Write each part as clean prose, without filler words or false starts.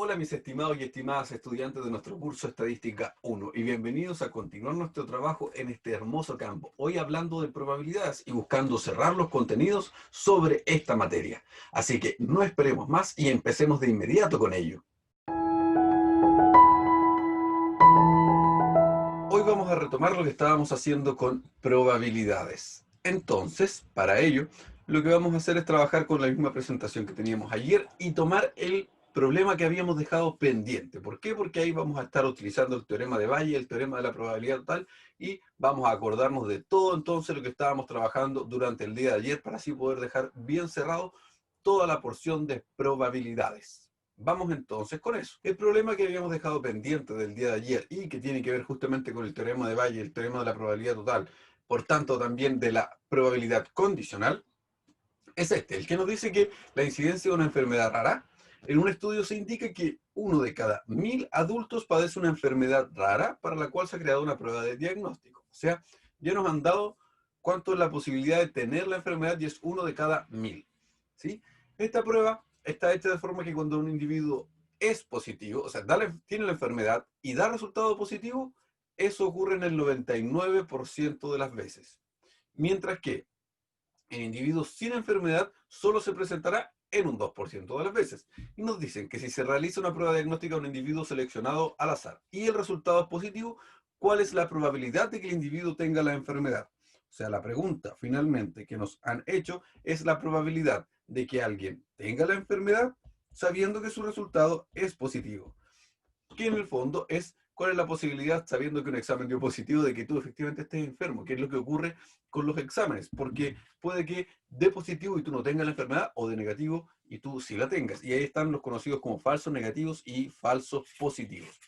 Hola mis estimados y estimadas estudiantes de nuestro curso Estadística 1 y bienvenidos a continuar nuestro trabajo en este hermoso campo, hoy hablando de probabilidades y buscando cerrar los contenidos sobre esta materia. Así que no esperemos más y empecemos de inmediato con ello. Hoy vamos a retomar lo que estábamos haciendo con probabilidades. Entonces, para ello, lo que vamos a hacer es trabajar con la misma presentación que teníamos ayer y tomar el problema que habíamos dejado pendiente. ¿Por qué? Porque ahí vamos a estar utilizando el teorema de Bayes, el teorema de la probabilidad total, y vamos a acordarnos de todo entonces lo que estábamos trabajando durante el día de ayer para así poder dejar bien cerrado toda la porción de probabilidades. Vamos entonces con eso. El problema que habíamos dejado pendiente del día de ayer y que tiene que ver justamente con el teorema de Bayes, el teorema de la probabilidad total, por tanto también de la probabilidad condicional, es este, el que nos dice que la incidencia de una enfermedad rara, en un estudio se indica que 1 de cada 1000 adultos padece una enfermedad rara para la cual se ha creado una prueba de diagnóstico. O sea, ya nos han dado cuánto es la posibilidad de tener la enfermedad y es 1 de cada 1000. ¿Sí? Esta prueba está hecha de forma que cuando un individuo es positivo, o sea, tiene la enfermedad y da resultado positivo, eso ocurre en el 99% de las veces. Mientras que en individuos sin enfermedad solo se presentará en un 2% de las veces. Y nos dicen que si se realiza una prueba diagnóstica a un individuo seleccionado al azar y el resultado es positivo, ¿cuál es la probabilidad de que el individuo tenga la enfermedad? O sea, la pregunta finalmente que nos han hecho es la probabilidad de que alguien tenga la enfermedad sabiendo que su resultado es positivo, que en el fondo es cuál es la posibilidad, sabiendo que un examen dio positivo, de que tú efectivamente estés enfermo, qué es lo que ocurre con los exámenes, porque puede que dé positivo y tú no tengas la enfermedad, o de negativo y tú sí la tengas. Y ahí están los conocidos como falsos negativos y falsos positivos.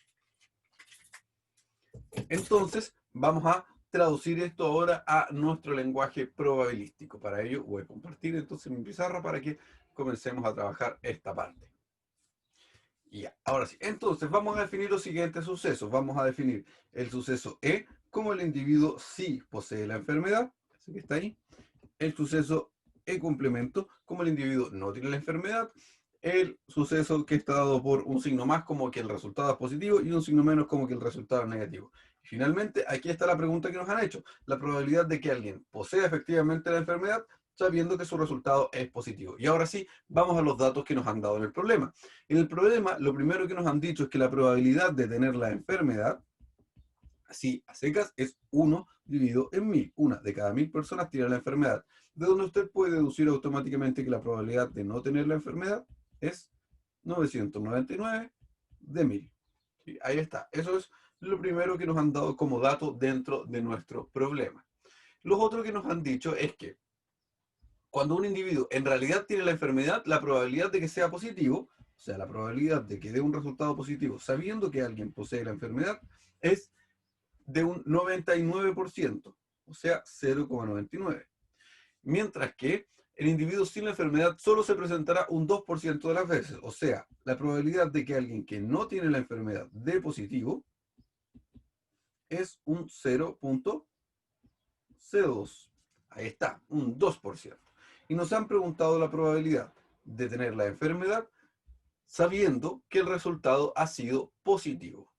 Entonces, vamos a traducir esto ahora a nuestro lenguaje probabilístico. Para ello voy a compartir entonces mi pizarra para que comencemos a trabajar esta parte. Ya, ahora sí. Entonces, vamos a definir los siguientes sucesos. Vamos a definir el suceso E como el individuo sí posee la enfermedad, así que está ahí. El suceso E complemento como el individuo no tiene la enfermedad. El suceso que está dado por un signo más como que el resultado es positivo y un signo menos como que el resultado es negativo. Y finalmente, aquí está la pregunta que nos han hecho. La probabilidad de que alguien posea efectivamente la enfermedad sabiendo que su resultado es positivo. Y ahora sí, vamos a los datos que nos han dado en el problema. En el problema, lo primero que nos han dicho es que la probabilidad de tener la enfermedad, así a secas, es 1 dividido en 1000. 1 de cada 1000 personas tiene la enfermedad. De donde usted puede deducir automáticamente que la probabilidad de no tener la enfermedad es 999 de 1000. ¿Sí? Ahí está. Eso es lo primero que nos han dado como dato dentro de nuestro problema. Lo otro que nos han dicho es que cuando un individuo en realidad tiene la enfermedad, la probabilidad de que sea positivo, o sea, la probabilidad de que dé un resultado positivo sabiendo que alguien posee la enfermedad, es de un 99%, o sea, 0,99. Mientras que el individuo sin la enfermedad solo se presentará un 2% de las veces, o sea, la probabilidad de que alguien que no tiene la enfermedad dé positivo es un 0,02. Ahí está, un 2%. Y nos han preguntado la probabilidad de tener la enfermedad sabiendo que el resultado ha sido positivo.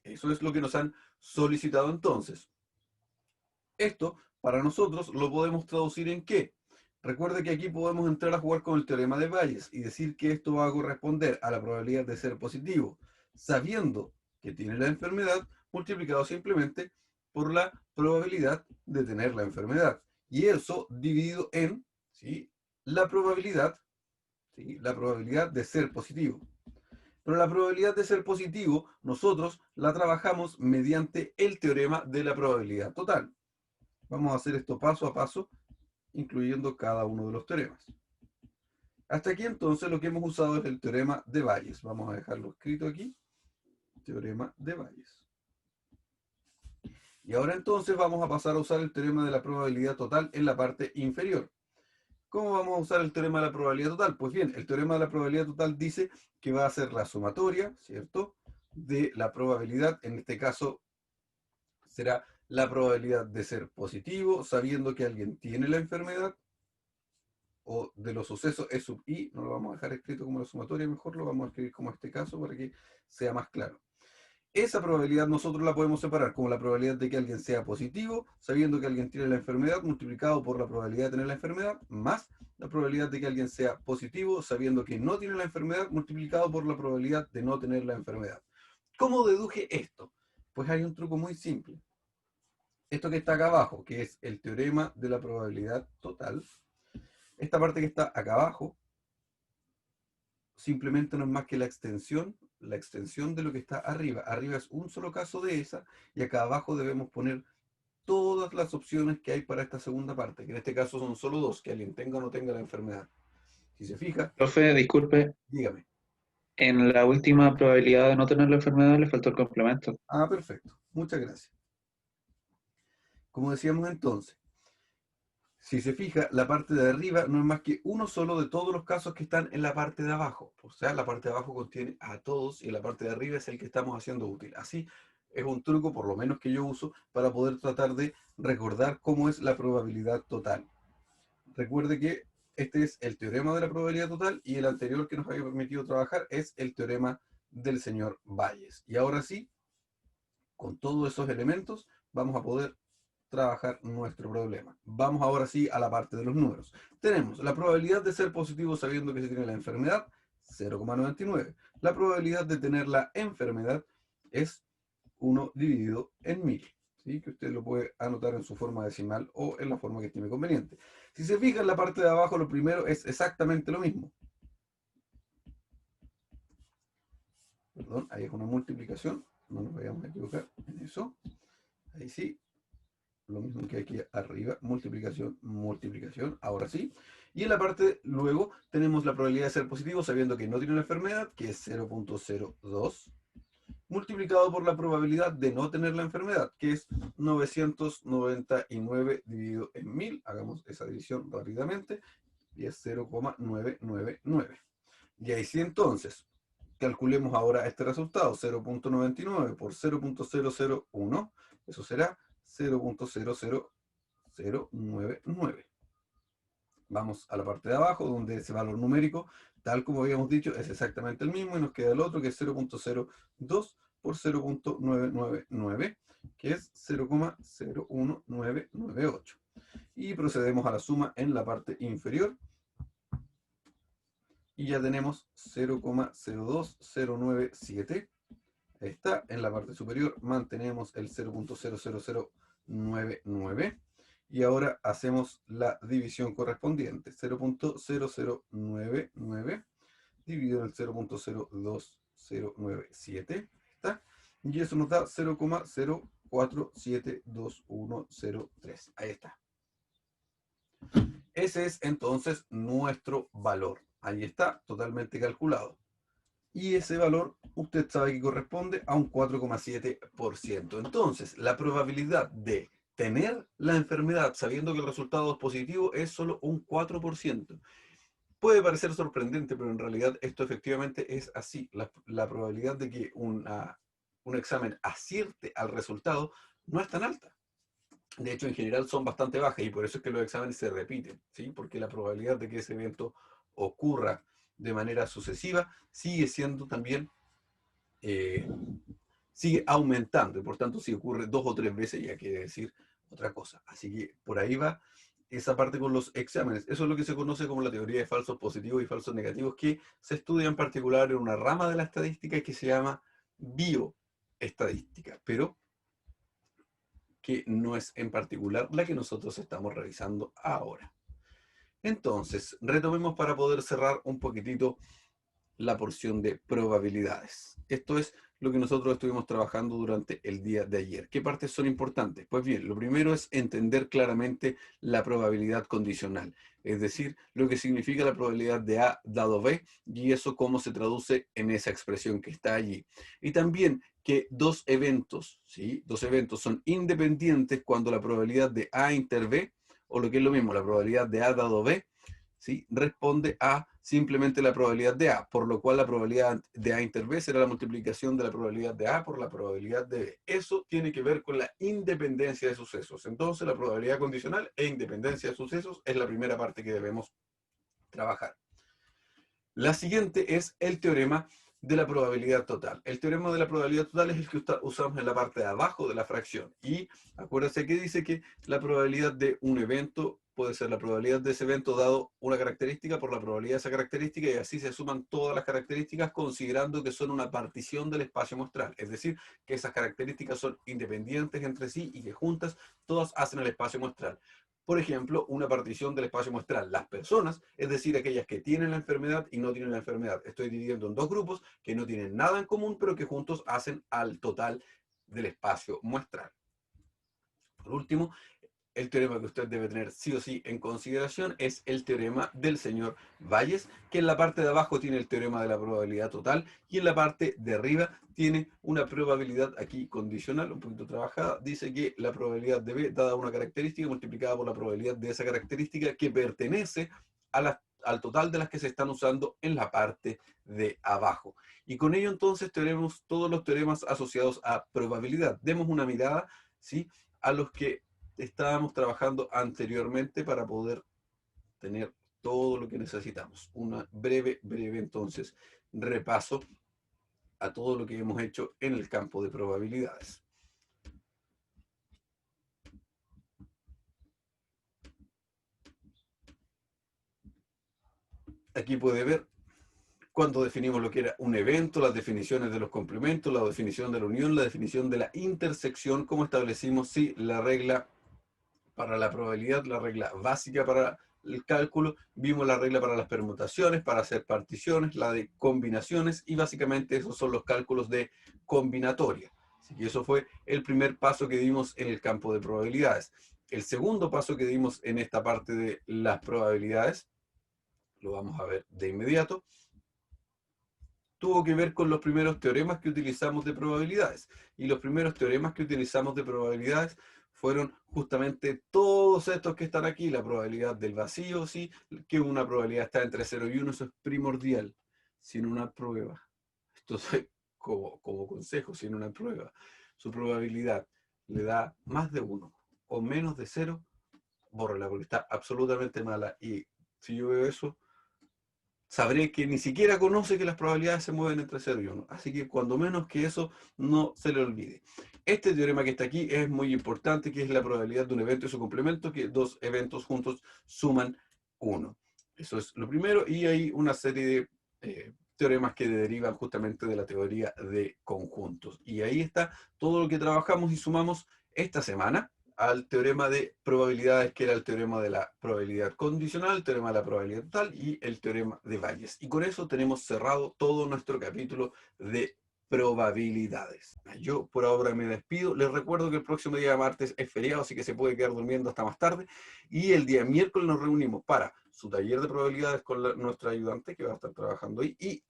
Eso es lo que nos han solicitado entonces. Esto, para nosotros, lo podemos traducir en ¿qué? Recuerde que aquí podemos entrar a jugar con el teorema de Bayes y decir que esto va a corresponder a la probabilidad de ser positivo, sabiendo que tiene la enfermedad, multiplicado simplemente por la probabilidad de tener la enfermedad. Y eso dividido en, ¿sí?, la probabilidad, ¿sí?, la probabilidad de ser positivo. Pero la probabilidad de ser positivo, nosotros la trabajamos mediante el teorema de la probabilidad total. Vamos a hacer esto paso a paso, incluyendo cada uno de los teoremas. Hasta aquí entonces lo que hemos usado es el teorema de Bayes. Vamos a dejarlo escrito aquí. Teorema de Bayes. Y ahora entonces vamos a pasar a usar el teorema de la probabilidad total en la parte inferior. ¿Cómo vamos a usar el teorema de la probabilidad total? Pues bien, el teorema de la probabilidad total dice que va a ser la sumatoria, ¿cierto?, de la probabilidad, en este caso será la probabilidad de ser positivo, sabiendo que alguien tiene la enfermedad, o de los sucesos E sub I, no lo vamos a dejar escrito como la sumatoria, mejor lo vamos a escribir como este caso para que sea más claro. Esa probabilidad nosotros la podemos separar como la probabilidad de que alguien sea positivo, sabiendo que alguien tiene la enfermedad, multiplicado por la probabilidad de tener la enfermedad, más la probabilidad de que alguien sea positivo, sabiendo que no tiene la enfermedad, multiplicado por la probabilidad de no tener la enfermedad. ¿Cómo deduje esto? Pues hay un truco muy simple. Esto que está acá abajo, que es el teorema de la probabilidad total, esta parte que está acá abajo, simplemente no es más que la extensión de lo que está arriba. Arriba es un solo caso de esa, y acá abajo debemos poner todas las opciones que hay para esta segunda parte, que en este caso son solo dos, que alguien tenga o no tenga la enfermedad. Si se fija, Profe, disculpe, dígame. en la última probabilidad de no tener la enfermedad le faltó el complemento. Ah, perfecto. Muchas gracias. Como decíamos entonces, si se fija, la parte de arriba no es más que uno solo de todos los casos que están en la parte de abajo. O sea, la parte de abajo contiene a todos y la parte de arriba es el que estamos haciendo útil. Así es un truco, por lo menos que yo uso, para poder tratar de recordar cómo es la probabilidad total. Recuerde que este es el teorema de la probabilidad total y el anterior que nos había permitido trabajar es el teorema del señor Bayes. Y ahora sí, con todos esos elementos, vamos a poder trabajar nuestro problema. Vamos ahora sí a la parte de los números. Tenemos la probabilidad de ser positivo sabiendo que se tiene la enfermedad, 0,99. La probabilidad de tener la enfermedad es 1 dividido en 1000. ¿Sí? Que usted lo puede anotar en su forma decimal o en la forma que estime conveniente. Si se fija en la parte de abajo, lo primero es exactamente lo mismo. Perdón, ahí es una multiplicación. No nos vayamos a equivocar en eso. Ahí sí, lo mismo que aquí arriba, multiplicación, multiplicación, ahora sí. Y en la parte luego tenemos la probabilidad de ser positivo sabiendo que no tiene la enfermedad, que es 0,02, multiplicado por la probabilidad de no tener la enfermedad, que es 999 dividido en 1000. Hagamos esa división rápidamente, y es 0,999. Y ahí sí entonces, calculemos ahora este resultado, 0,99 por 0,001, eso será 0,00099. Vamos a la parte de abajo, donde ese valor numérico, tal como habíamos dicho, es exactamente el mismo, y nos queda el otro, que es 0,02 por 0,999, que es 0,01998. Y procedemos a la suma en la parte inferior, y ya tenemos 0,02097. Ahí está, en la parte superior mantenemos el 0,00099 y ahora hacemos la división correspondiente. 0,0099 dividido en el 0,02097, ¿está? Y eso nos da 0,04722103. Ahí está. Ese es entonces nuestro valor. Ahí está, totalmente calculado. Y ese valor usted sabe que corresponde a un 4,7%. Entonces, la probabilidad de tener la enfermedad sabiendo que el resultado es positivo es solo un 4%. Puede parecer sorprendente, pero en realidad esto efectivamente es así. La probabilidad de que un examen acierte al resultado no es tan alta. De hecho, en general son bastante bajas y por eso es que los exámenes se repiten, ¿sí? Porque la probabilidad de que ese evento ocurra de manera sucesiva sigue siendo también, eh, sigue aumentando y por tanto si ocurre 2 o 3 veces ya quiere decir otra cosa. Así que por ahí va esa parte con los exámenes. Eso es lo que se conoce como la teoría de falsos positivos y falsos negativos, que se estudia en particular en una rama de la estadística que se llama bioestadística, pero que no es en particular la que nosotros estamos revisando ahora. Entonces, retomemos para poder cerrar un poquitito la porción de probabilidades. Esto es lo que nosotros estuvimos trabajando durante el día de ayer. ¿Qué partes son importantes? Pues bien, lo primero es entender claramente la probabilidad condicional, es decir, lo que significa la probabilidad de A dado B y eso cómo se traduce en esa expresión que está allí. Y también que dos eventos, ¿sí? Dos eventos son independientes cuando la probabilidad de A inter B, o lo que es lo mismo, la probabilidad de A dado B, ¿sí? Responde a simplemente la probabilidad de A, por lo cual la probabilidad de A inter B será la multiplicación de la probabilidad de A por la probabilidad de B. Eso tiene que ver con la independencia de sucesos. Entonces, la probabilidad condicional e independencia de sucesos es la primera parte que debemos trabajar. La siguiente es el teorema de la probabilidad total. El teorema de la probabilidad total es el que usamos en la parte de abajo de la fracción. Y acuérdense que dice que la probabilidad de un evento puede ser la probabilidad de ese evento dado una característica por la probabilidad de esa característica, y así se suman todas las características considerando que son una partición del espacio muestral. Es decir, que esas características son independientes entre sí y que juntas todas hacen el espacio muestral. Por ejemplo, una partición del espacio muestral. Las personas, es decir, aquellas que tienen la enfermedad y no tienen la enfermedad. Estoy dividiendo en dos grupos que no tienen nada en común, pero que juntos hacen al total del espacio muestral. Por último, el teorema que usted debe tener sí o sí en consideración es el teorema del señor Bayes, que en la parte de abajo tiene el teorema de la probabilidad total y en la parte de arriba tiene una probabilidad aquí condicional, un poquito trabajada. Dice que la probabilidad de B dada una característica multiplicada por la probabilidad de esa característica que pertenece al total de las que se están usando en la parte de abajo. Y con ello entonces tenemos todos los teoremas asociados a probabilidad. Demos una mirada, ¿sí?, a los que estábamos trabajando anteriormente para poder tener todo lo que necesitamos. Una breve entonces repaso a todo lo que hemos hecho en el campo de probabilidades. Aquí puede ver cuando definimos lo que era un evento, las definiciones de los complementos, la definición de la unión, la definición de la intersección, cómo establecimos sí, la regla para la probabilidad, la regla básica para el cálculo, vimos la regla para las permutaciones, para hacer particiones, la de combinaciones, y básicamente esos son los cálculos de combinatoria. Así que eso fue el primer paso que dimos en el campo de probabilidades. El segundo paso que dimos en esta parte de las probabilidades, lo vamos a ver de inmediato, tuvo que ver con los primeros teoremas que utilizamos de probabilidades. Y los primeros teoremas que utilizamos de probabilidades fueron justamente todos estos que están aquí. La probabilidad del vacío, sí, que una probabilidad está entre 0 y 1, eso es primordial, sin una prueba. Esto es como consejo, sin una prueba. Su probabilidad le da más de 1 o menos de 0, bórrela porque está absolutamente mala. Y si yo veo eso, sabré que ni siquiera conoce que las probabilidades se mueven entre 0 y 1. Así que cuando menos que eso, no se le olvide. Este teorema que está aquí es muy importante, que es la probabilidad de un evento y su complemento, que dos eventos juntos suman 1. Eso es lo primero, y hay una serie de teoremas que derivan justamente de la teoría de conjuntos. Y ahí está todo lo que trabajamos y sumamos esta semana al teorema de probabilidades, que era el teorema de la probabilidad condicional, el teorema de la probabilidad total y el teorema de Bayes. Y con eso tenemos cerrado todo nuestro capítulo de probabilidades. Yo por ahora me despido. Les recuerdo que el próximo día martes es feriado, así que se puede quedar durmiendo hasta más tarde. Y el día miércoles nos reunimos para su taller de probabilidades con nuestra ayudante, que va a estar trabajando ahí, y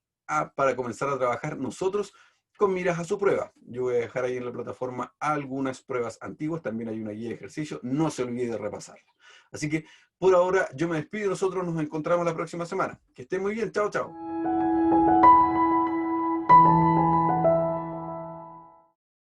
para comenzar a trabajar nosotros con miras a su prueba. Yo voy a dejar ahí en la plataforma algunas pruebas antiguas, también hay una guía de ejercicio, no se olvide de repasarla. Así que por ahora yo me despido, nosotros nos encontramos la próxima semana. Que estén muy bien, chao, chao.